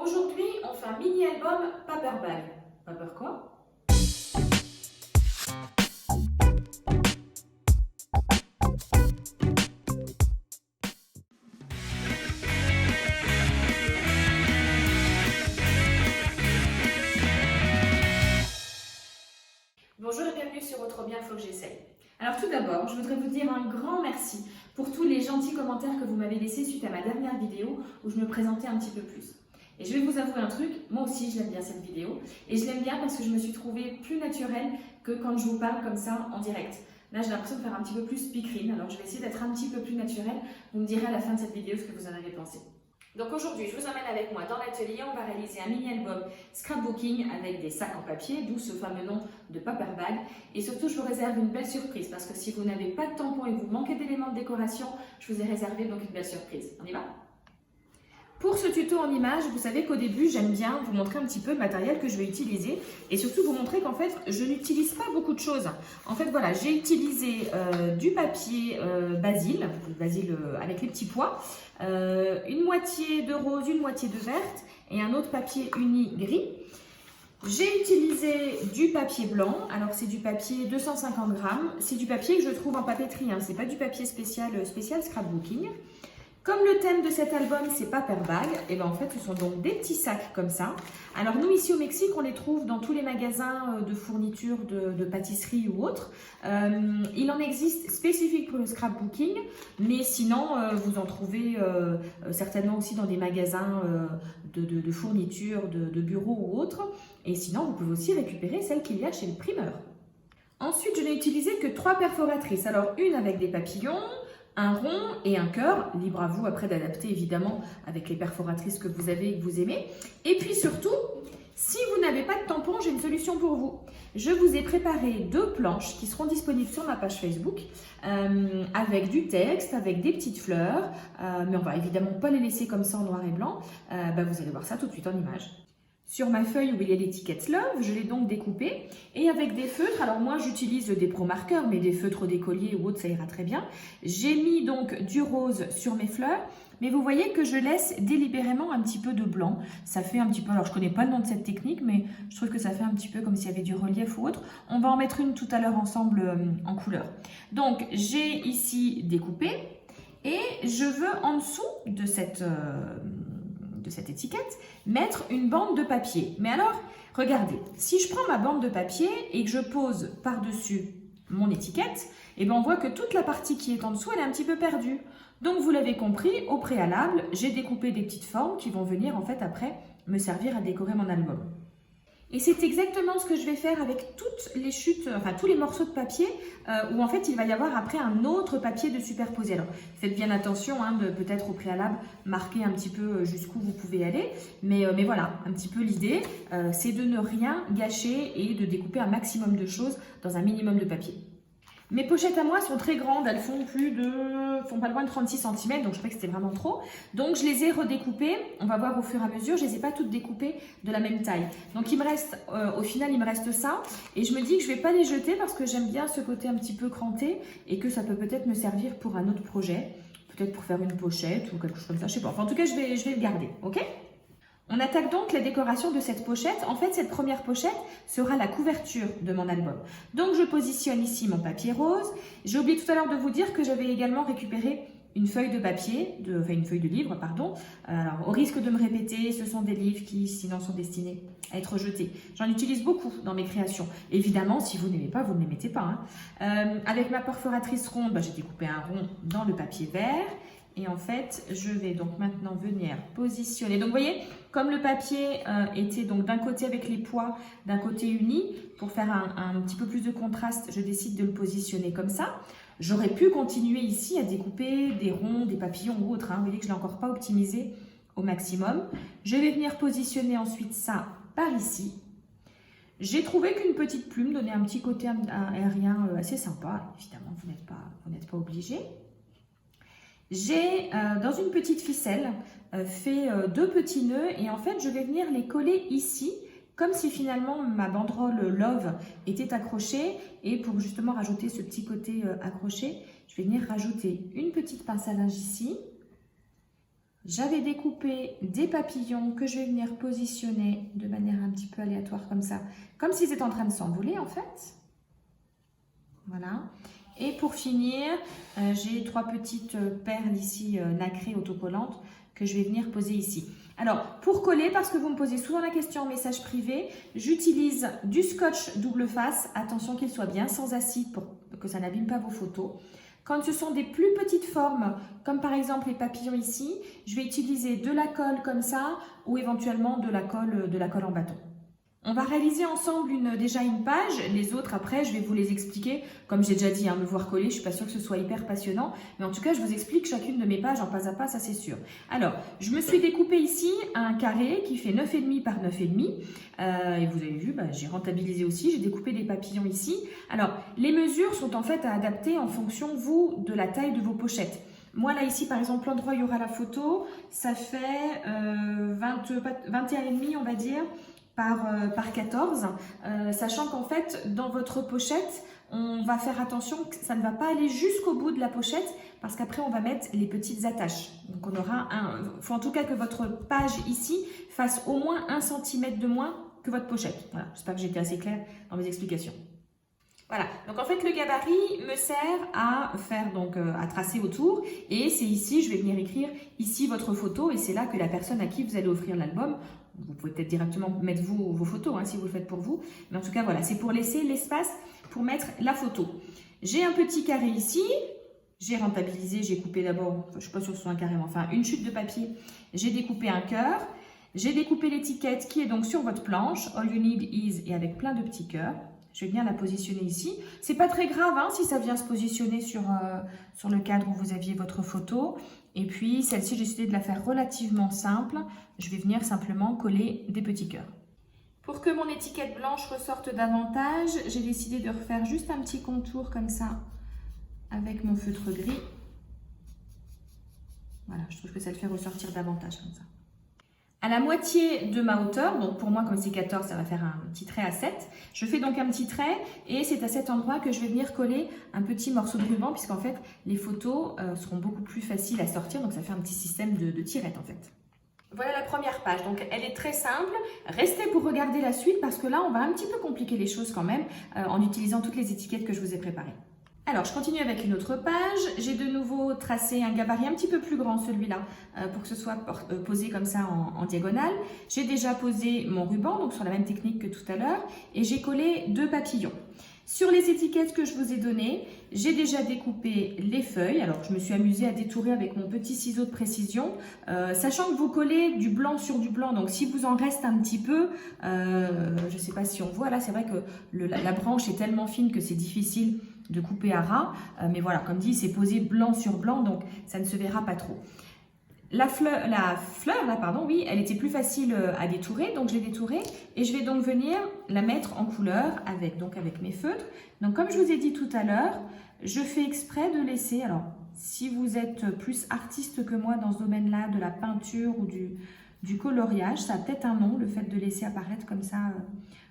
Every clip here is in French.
Aujourd'hui, on fait un mini-album Paperbag. Paper quoi? Bonjour et bienvenue sur Trop bien, faut que j'essaye. Alors tout d'abord, je voudrais vous dire un grand merci pour tous les gentils commentaires que vous m'avez laissés suite à ma dernière vidéo où je me présentais un petit peu plus. Et je vais vous avouer un truc, moi aussi je l'aime bien cette vidéo. Et je l'aime bien parce que je me suis trouvée plus naturelle que quand je vous parle comme ça en direct. Là j'ai l'impression de faire un petit peu plus speakerine, alors je vais essayer d'être un petit peu plus naturelle. Vous me direz à la fin de cette vidéo ce que vous en avez pensé. Donc aujourd'hui, je vous emmène avec moi dans l'atelier, on va réaliser un mini-album scrapbooking avec des sacs en papier, d'où ce fameux nom de Paperbag. Et surtout, je vous réserve une belle surprise parce que si vous n'avez pas de tampons et que vous manquez d'éléments de décoration, je vous ai réservé donc une belle surprise. On y va ? Pour ce tuto en images, vous savez qu'au début, j'aime bien vous montrer un petit peu le matériel que je vais utiliser et surtout vous montrer qu'en fait, je n'utilise pas beaucoup de choses. En fait, voilà, j'ai utilisé du papier basil avec les petits pois, une moitié de rose, une moitié de verte et un autre papier uni gris. J'ai utilisé du papier blanc, alors c'est du papier 250 grammes, c'est du papier que je trouve en papeterie, hein, c'est pas du papier spécial scrapbooking. Comme le thème de cet album, c'est Paperbag, et bien en fait, ce sont donc des petits sacs comme ça. Alors nous, ici au Mexique, on les trouve dans tous les magasins de fourniture de pâtisserie ou autres. Il en existe spécifiques pour le scrapbooking, mais sinon, vous en trouvez certainement aussi dans des magasins de fourniture, de bureaux ou autres. Et sinon, vous pouvez aussi récupérer celles qu'il y a chez le primeur. Ensuite, je n'ai utilisé que 3 perforatrices. Alors, une avec des papillons, un rond et un cœur, libre à vous après d'adapter évidemment avec les perforatrices que vous avez et que vous aimez. Et puis surtout, si vous n'avez pas de tampon, j'ai une solution pour vous. Je vous ai préparé 2 planches qui seront disponibles sur ma page Facebook avec du texte, avec des petites fleurs, mais on va évidemment pas les laisser comme ça en noir et blanc. Vous allez voir ça tout de suite en image. Sur ma feuille où il y a l'étiquette Love, je l'ai donc découpée et avec des feutres, alors moi j'utilise des pro marqueurs, mais des feutres d'écolier ou autre ça ira très bien. J'ai mis donc du rose sur mes fleurs, mais vous voyez que je laisse délibérément un petit peu de blanc. Ça fait un petit peu, alors je connais pas le nom de cette technique, mais je trouve que ça fait un petit peu comme s'il y avait du relief ou autre. On va en mettre une tout à l'heure ensemble en couleur. Donc j'ai ici découpé et je veux en dessous de cette étiquette, mettre une bande de papier. Mais alors, regardez, si je prends ma bande de papier et que je pose par-dessus mon étiquette, et bien on voit que toute la partie qui est en dessous, elle est un petit peu perdue. Donc vous l'avez compris, au préalable, j'ai découpé des petites formes qui vont venir en fait après me servir à décorer mon album. Et c'est exactement ce que je vais faire avec toutes les chutes, enfin tous les morceaux de papier où en fait il va y avoir après un autre papier de superposer. Alors faites bien attention de peut-être au préalable marquer un petit peu jusqu'où vous pouvez aller. Mais voilà, un petit peu l'idée, c'est de ne rien gâcher et de découper un maximum de choses dans un minimum de papier. Mes pochettes à moi sont très grandes, elles font pas loin de 36 cm, donc je trouvais que c'était vraiment trop. Donc je les ai redécoupées, on va voir au fur et à mesure, je les ai pas toutes découpées de la même taille. Donc il me reste, au final il me reste ça, et je me dis que je vais pas les jeter parce que j'aime bien ce côté un petit peu cranté, et que ça peut peut-être me servir pour un autre projet, peut-être pour faire une pochette ou quelque chose comme ça, je sais pas. Enfin en tout cas je vais le garder, ok ? On attaque donc la décoration de cette pochette. En fait, cette première pochette sera la couverture de mon album. Donc, je positionne ici mon papier rose. J'ai oublié tout à l'heure de vous dire que j'avais également récupéré une feuille de papier, une feuille de livre, pardon. Alors, au risque de me répéter, ce sont des livres qui, sinon, sont destinés à être jetés. J'en utilise beaucoup dans mes créations. Évidemment, si vous n'aimez pas, vous ne les mettez pas. Avec ma perforatrice ronde, j'ai découpé un rond dans le papier vert. Et en fait, je vais donc maintenant venir positionner. Donc, vous voyez, comme le papier était donc d'un côté avec les pois, d'un côté uni, pour faire un petit peu plus de contraste, je décide de le positionner comme ça. J'aurais pu continuer ici à découper des ronds, des papillons ou autres. Vous voyez que je ne l'ai encore pas optimisé au maximum. Je vais venir positionner ensuite ça par ici. J'ai trouvé qu'une petite plume donnait un petit côté aérien assez sympa. Évidemment, vous n'êtes pas obligé. J'ai, dans une petite ficelle, fait 2 petits nœuds et en fait, je vais venir les coller ici, comme si finalement ma banderole Love était accrochée. Et pour justement rajouter ce petit côté accroché, je vais venir rajouter une petite pince à linge ici, j'avais découpé des papillons que je vais venir positionner de manière un petit peu aléatoire comme ça, comme s'ils étaient en train de s'envoler en fait. Voilà. Et pour finir, j'ai 3 petites perles ici nacrées autocollantes que je vais venir poser ici. Alors, pour coller, parce que vous me posez souvent la question en message privé, j'utilise du scotch double face. Attention qu'il soit bien sans acide pour que ça n'abîme pas vos photos. Quand ce sont des plus petites formes, comme par exemple les papillons ici, je vais utiliser de la colle comme ça ou éventuellement de la colle en bâton. On va réaliser ensemble déjà une page, les autres après je vais vous les expliquer, comme j'ai déjà dit, me voir coller, je ne suis pas sûre que ce soit hyper passionnant, mais en tout cas je vous explique chacune de mes pages en pas à pas, ça c'est sûr. Alors, je me suis découpé ici un carré qui fait 9,5 par 9,5, et vous avez vu, j'ai rentabilisé aussi, j'ai découpé des papillons ici. Alors, les mesures sont en fait à adapter en fonction, vous, de la taille de vos pochettes. Moi là ici par exemple l'endroit où il y aura la photo, ça fait 21,5 on va dire, par 14, sachant qu'en fait, dans votre pochette, on va faire attention que ça ne va pas aller jusqu'au bout de la pochette parce qu'après, on va mettre les petites attaches. Donc, on aura il faut en tout cas que votre page ici fasse au moins 1 cm de moins que votre pochette. Voilà, j'espère que j'ai été assez claire dans mes explications. Voilà, donc en fait le gabarit me sert à faire à tracer autour et c'est ici, je vais venir écrire ici votre photo et c'est là que la personne à qui vous allez offrir l'album, vous pouvez peut-être directement mettre vos photos si vous le faites pour vous, mais en tout cas voilà, c'est pour laisser l'espace pour mettre la photo. J'ai un petit carré ici, j'ai rentabilisé, j'ai coupé d'abord, je ne suis pas sûre que ce soit un carré, mais enfin une chute de papier, j'ai découpé un cœur, j'ai découpé l'étiquette qui est donc sur votre planche, All You Need Is et avec plein de petits cœurs. Je vais bien la positionner ici. C'est pas très grave si ça vient se positionner sur le cadre où vous aviez votre photo. Et puis celle-ci, j'ai décidé de la faire relativement simple. Je vais venir simplement coller des petits cœurs. Pour que mon étiquette blanche ressorte davantage, j'ai décidé de refaire juste un petit contour comme ça avec mon feutre gris. Voilà, je trouve que ça le fait ressortir davantage comme ça. À la moitié de ma hauteur, donc pour moi comme c'est 14, ça va faire un petit trait à 7. Je fais donc un petit trait et c'est à cet endroit que je vais venir coller un petit morceau de ruban puisqu'en fait les photos seront beaucoup plus faciles à sortir, donc ça fait un petit système de tirette en fait. Voilà la première page, donc elle est très simple. Restez pour regarder la suite parce que là on va un petit peu compliquer les choses quand même en utilisant toutes les étiquettes que je vous ai préparées. Alors, je continue avec une autre page. J'ai de nouveau tracé un gabarit un petit peu plus grand, celui-là, pour que ce soit posé comme ça en diagonale. J'ai déjà posé mon ruban, donc sur la même technique que tout à l'heure, et j'ai collé 2 papillons. Sur les étiquettes que je vous ai données, j'ai déjà découpé les feuilles. Alors, je me suis amusée à détourer avec mon petit ciseau de précision, sachant que vous collez du blanc sur du blanc. Donc, si vous en reste un petit peu, je ne sais pas si on voit là, c'est vrai que la branche est tellement fine que c'est difficile de couper à ras. Mais voilà, comme dit, c'est posé blanc sur blanc, donc ça ne se verra pas trop. La fleur là, pardon, oui, elle était plus facile à détourer, donc je l'ai détourée et je vais donc venir la mettre en couleur avec mes feutres. Donc comme je vous ai dit tout à l'heure, je fais exprès de laisser, alors si vous êtes plus artiste que moi dans ce domaine-là, de la peinture ou du coloriage, ça a peut-être un nom, le fait de laisser apparaître comme ça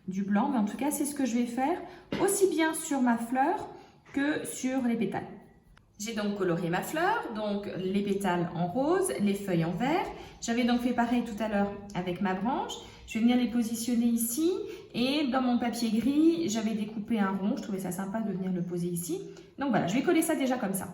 du blanc, mais en tout cas c'est ce que je vais faire aussi bien sur ma fleur que sur les pétales. J'ai donc coloré ma fleur, donc les pétales en rose, les feuilles en vert. J'avais donc fait pareil tout à l'heure avec ma branche. Je vais venir les positionner ici et dans mon papier gris, j'avais découpé un rond. Je trouvais ça sympa de venir le poser ici. Donc voilà, je vais coller ça déjà comme ça.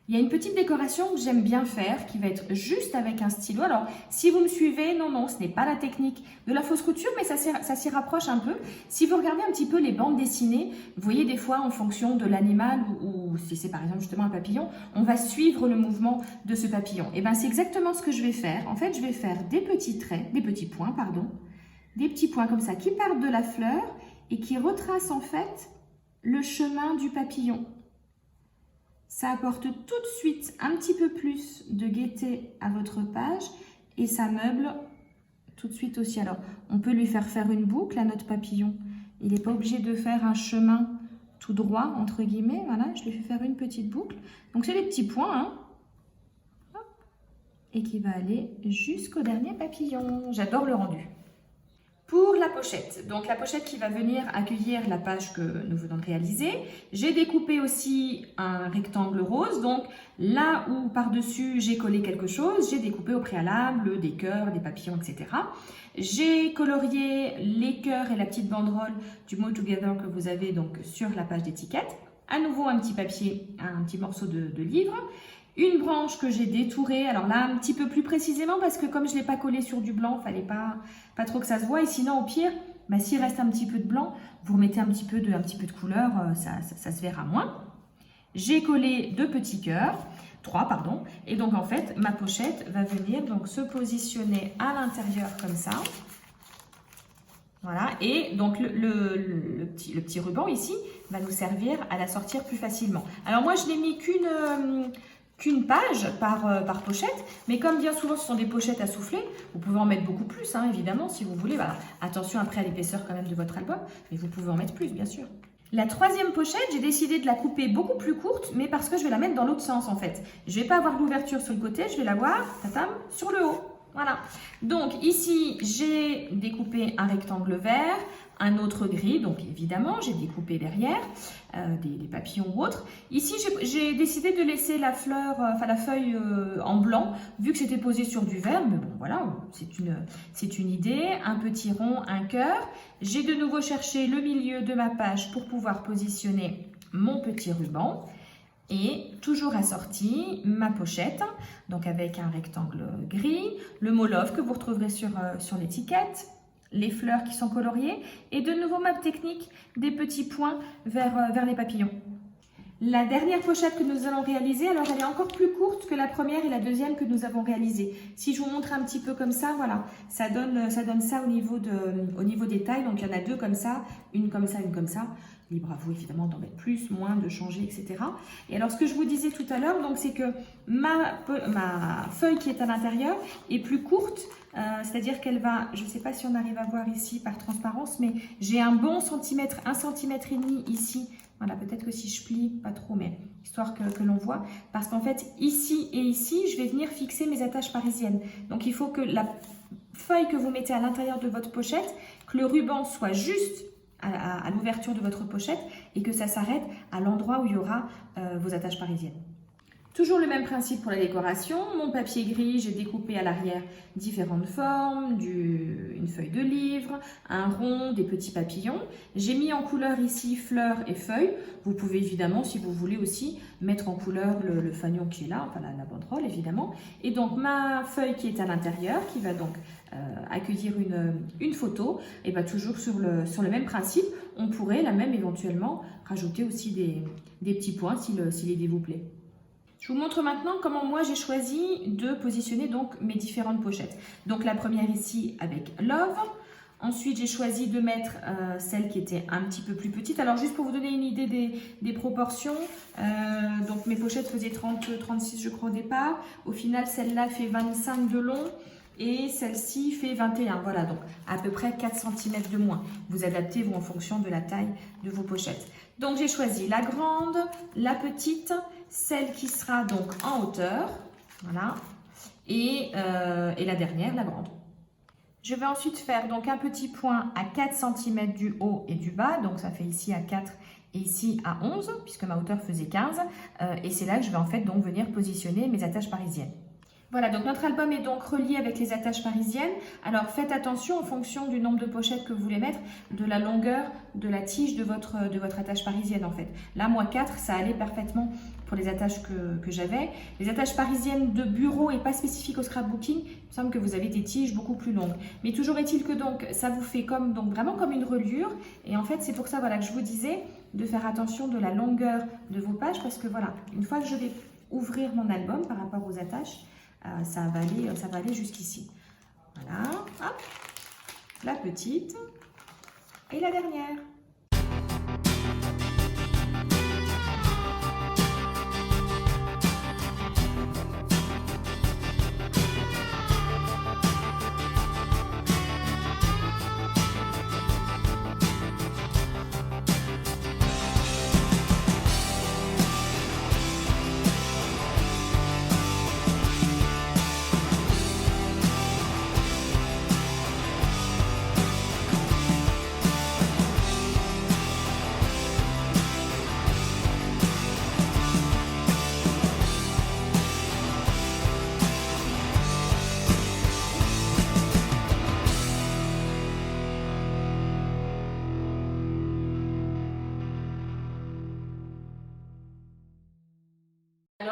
Il y a une petite décoration que j'aime bien faire qui va être juste avec un stylo. Alors, si vous me suivez, non, ce n'est pas la technique de la fausse couture, mais ça s'y rapproche un peu. Si vous regardez un petit peu les bandes dessinées, vous voyez des fois en fonction de l'animal ou si c'est par exemple justement un papillon, on va suivre le mouvement de ce papillon. Et bien, c'est exactement ce que je vais faire. En fait, je vais faire des petits points comme ça qui partent de la fleur et qui retracent en fait le chemin du papillon. Ça apporte tout de suite un petit peu plus de gaieté à votre page et ça meuble tout de suite aussi. Alors, on peut lui faire une boucle à notre papillon. Il n'est pas obligé de faire un chemin tout droit, entre guillemets. Voilà, je lui fais faire une petite boucle. Donc, c'est des petits points, et qui va aller jusqu'au dernier papillon. J'adore le rendu. Pour la pochette, donc la pochette qui va venir accueillir la page que nous venons de réaliser, j'ai découpé aussi un rectangle rose, donc là où par-dessus j'ai collé quelque chose, j'ai découpé au préalable des cœurs, des papillons, etc. J'ai colorié les cœurs et la petite banderole du Mo Together que vous avez donc sur la page d'étiquette. À nouveau un petit papier, un petit morceau de livre. Une branche que j'ai détourée, alors là un petit peu plus précisément parce que comme je ne l'ai pas collé sur du blanc, il ne fallait pas trop que ça se voie. Et sinon au pire, s'il reste un petit peu de blanc, vous remettez un petit peu de couleur, ça se verra moins. J'ai collé 2 petits cœurs, 3 pardon, et donc en fait ma pochette va venir donc se positionner à l'intérieur comme ça. Voilà, et donc le petit ruban ici va nous servir à la sortir plus facilement. Alors moi je n'ai mis qu'une page par pochette, mais comme bien souvent ce sont des pochettes à souffler, vous pouvez en mettre beaucoup plus, hein, évidemment, si vous voulez. Voilà. Attention après à l'épaisseur quand même de votre album, mais vous pouvez en mettre plus, bien sûr. La troisième pochette, j'ai décidé de la couper beaucoup plus courte, mais parce que je vais la mettre dans l'autre sens en fait. Je ne vais pas avoir l'ouverture sur le côté, je vais l'avoir, tatam, sur le haut. Voilà. Donc ici, j'ai découpé un rectangle vert, un autre gris, donc évidemment, j'ai découpé derrière des papillons ou autres. Ici, j'ai décidé de laisser la feuille en blanc, vu que c'était posé sur du vert, mais bon, voilà, c'est une idée. Un petit rond, un cœur. J'ai de nouveau cherché le milieu de ma page pour pouvoir positionner mon petit ruban. Et toujours assorti, ma pochette, donc avec un rectangle gris, le mot love que vous retrouverez sur l'étiquette, les fleurs qui sont coloriées et de nouveau ma technique des petits points vers les papillons. La dernière pochette que nous allons réaliser, alors elle est encore plus courte que la première et la deuxième que nous avons réalisée. Si je vous montre un petit peu comme ça, voilà, ça donne ça au niveau des tailles. Donc il y en a 2 comme ça, une comme ça, une comme ça. Libre à vous évidemment d'en mettre plus, moins, de changer, etc. Et alors ce que je vous disais tout à l'heure, donc c'est que ma feuille qui est à l'intérieur est plus courte, c'est-à-dire qu'elle va, je ne sais pas si on arrive à voir ici par transparence, mais j'ai un bon centimètre, 1,5 cm ici. Voilà, peut-être que si je plie, pas trop, mais histoire que l'on voit. Parce qu'en fait, ici et ici, je vais venir fixer mes attaches parisiennes. Donc il faut que la feuille que vous mettez à l'intérieur de votre pochette, que le ruban soit juste à l'ouverture de votre pochette et que ça s'arrête à l'endroit où il y aura vos attaches parisiennes. Toujours le même principe pour la décoration. Mon papier gris, j'ai découpé à l'arrière différentes formes, une feuille de livre, un rond, des petits papillons. J'ai mis en couleur ici fleurs et feuilles. Vous pouvez évidemment, si vous voulez aussi, mettre en couleur le fanion qui est là, enfin la banderole évidemment. Et donc ma feuille qui est à l'intérieur, qui va donc accueillir une photo, et bien toujours sur le même principe, on pourrait là même éventuellement rajouter aussi des petits points si l'idée vous plaît. Je vous montre maintenant comment moi j'ai choisi de positionner donc mes différentes pochettes. Donc la première ici avec Love. Ensuite j'ai choisi de mettre celle qui était un petit peu plus petite. Alors juste pour vous donner une idée des proportions, donc mes pochettes faisaient 30-36 je crois au départ. Au final celle-là fait 25 de long. Et celle-ci fait 21, voilà, donc à peu près 4 cm de moins. Vous adaptez vous en fonction de la taille de vos pochettes. Donc j'ai choisi la grande, la petite, celle qui sera donc en hauteur, voilà, et la dernière, la grande. Je vais ensuite faire donc un petit point à 4 cm du haut et du bas, donc ça fait ici à 4 et ici à 11, puisque ma hauteur faisait 15, et c'est là que je vais en fait donc venir positionner mes attaches parisiennes. Voilà, donc notre album est donc relié avec les attaches parisiennes. Alors faites attention en fonction du nombre de pochettes que vous voulez mettre, de la longueur de la tige de votre attache parisienne en fait. Là, moi 4, ça allait parfaitement pour les attaches que j'avais. Les attaches parisiennes de bureau et pas spécifiques au scrapbooking, il me semble que vous avez des tiges beaucoup plus longues. Mais toujours est-il que donc ça vous fait vraiment comme une reliure. Et en fait, c'est pour ça voilà, que je vous disais de faire attention de la longueur de vos pages parce que voilà, une fois que je vais ouvrir mon album par rapport aux attaches, ça va aller jusqu'ici. Voilà, hop, la petite et la dernière.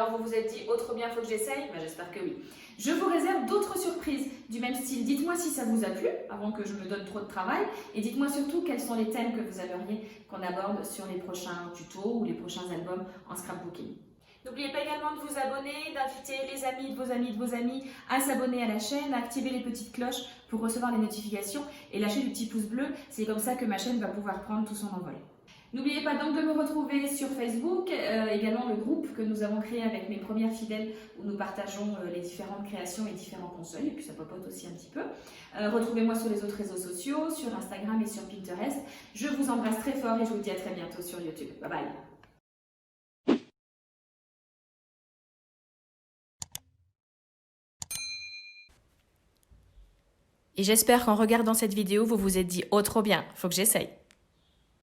Alors vous vous êtes dit, oh trop bien, faut que j'essaye? J'espère que oui. Je vous réserve d'autres surprises du même style. Dites-moi si ça vous a plu, avant que je me donne trop de travail. Et dites-moi surtout quels sont les thèmes que vous aimeriez qu'on aborde sur les prochains tutos ou les prochains albums en scrapbooking. N'oubliez pas également de vous abonner, d'inviter les amis de vos amis à s'abonner à la chaîne, à activer les petites cloches pour recevoir les notifications et lâcher le petit pouce bleu. C'est comme ça que ma chaîne va pouvoir prendre tout son envol. N'oubliez pas donc de me retrouver sur Facebook, également le groupe que nous avons créé avec mes premières fidèles où nous partageons les différentes créations et différents conseils, et puis ça papote aussi un petit peu. Retrouvez-moi sur les autres réseaux sociaux, sur Instagram et sur Pinterest. Je vous embrasse très fort et je vous dis à très bientôt sur YouTube. Bye bye. Et j'espère qu'en regardant cette vidéo, vous vous êtes dit « Oh trop bien, faut que j'essaye ».